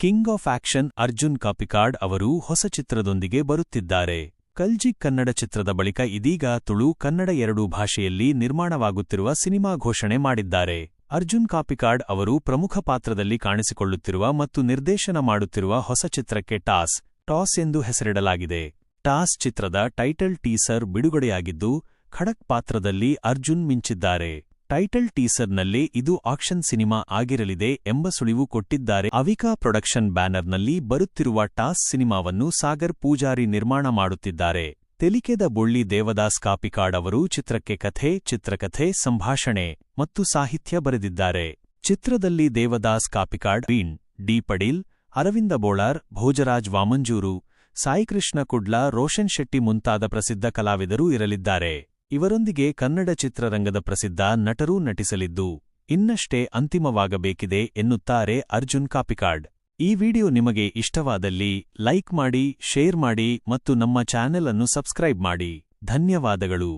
King of action Arjun Kapikad ಅವರು ಹೊಸ ಚಿತ್ರದೊಂದಿಗೆ ಬರುತ್ತಿದ್ದಾರೆ. ಕಲ್ಜಿ ಕನ್ನಡ ಚಿತ್ರದ ಬಳಿಕ ಇದೀಗ ತುಳು ಕನ್ನಡ ಎರಡೂ ಭಾಷೆಯಲ್ಲಿ ನಿರ್ಮಾಣವಾಗುತ್ತಿರುವ ಸಿನಿಮಾ ಘೋಷಣೆ ಮಾಡಿದ್ದಾರೆ. ಅರ್ಜುನ್ ಕಾಪಿಕಾಡ್ ಅವರು ಪ್ರಮುಖ ಪಾತ್ರದಲ್ಲಿ ಕಾಣಿಸಿಕೊಳ್ಳುತ್ತಿರುವ ಮತ್ತು ನಿರ್ದೇಶನ ಮಾಡುತ್ತಿರುವ ಹೊಸ ಚಿತ್ರಕ್ಕೆ ಟಾಸ್ ಎಂದು ಹೆಸರಿಡಲಾಗಿದೆ. ಟಾಸ್ ಚಿತ್ರದ ಟೈಟಲ್ ಟೀಸರ್ ಬಿಡುಗಡೆಯಾಗಿದ್ದು, ಖಡಕ್ ಪಾತ್ರದಲ್ಲಿ ಅರ್ಜುನ್ ಮಿಂಚಿದ್ದಾರೆ. ಟೈಟಲ್ ಟೀಸರ್ನಲ್ಲಿ ಇದು ಆಕ್ಷನ್ ಸಿನಿಮಾ ಆಗಿರಲಿದೆ ಎಂಬ ಸುಳಿವು ಕೊಟ್ಟಿದ್ದಾರೆ. ಅವಿಕಾ ಪ್ರೊಡಕ್ಷನ್ ಬ್ಯಾನರ್ನಲ್ಲಿ ಬರುತ್ತಿರುವ ಟಾಸ್ ಸಿನಿಮಾವನ್ನು ಸಾಗರ್ ಪೂಜಾರಿ ನಿರ್ಮಾಣ ಮಾಡುತ್ತಿದ್ದಾರೆ. ತೆಲಿಕೆದ ಬೊಳ್ಳಿ ದೇವದಾಸ್ ಕಾಪಿಕಾಡ್ ಅವರು ಚಿತ್ರಕ್ಕೆ ಚಿತ್ರಕಥೆ, ಸಂಭಾಷಣೆ ಮತ್ತು ಸಾಹಿತ್ಯ ಬರೆದಿದ್ದಾರೆ. ಚಿತ್ರದಲ್ಲಿ ದೇವದಾಸ್ ಕಾಪಿಕಾಡ್, ಡಿ ಪಡೀಲ್, ಅರವಿಂದ ಬೋಳಾರ್, ಭೋಜರಾಜ್ ವಾಮಂಜೂರು, ಸಾಯಿಕೃಷ್ಣ ಕುಡ್ಲ, ರೋಷನ್ ಶೆಟ್ಟಿ ಮುಂತಾದ ಪ್ರಸಿದ್ಧ ಕಲಾವಿದರು ಇರಲಿದ್ದಾರೆ. ಇವರೊಂದಿಗೆ ಕನ್ನಡ ಚಿತ್ರರಂಗದ ಪ್ರಸಿದ್ಧ ನಟರೂ ನಟಿಸಲಿದ್ದು, ಇನ್ನಷ್ಟೇ ಅಂತಿಮವಾಗಬೇಕಿದೆ ಎನ್ನುತ್ತಾರೆ ಅರ್ಜುನ್ ಕಾಪಿಕಾಡ್. ಈ ವಿಡಿಯೋ ನಿಮಗೆ ಇಷ್ಟವಾದಲ್ಲಿ ಲೈಕ್ ಮಾಡಿ, ಶೇರ್ ಮಾಡಿ ಮತ್ತು ನಮ್ಮ ಚಾನೆಲ್ ಅನ್ನು ಸಬ್ಸ್ಕ್ರೈಬ್ ಮಾಡಿ. ಧನ್ಯವಾದಗಳು.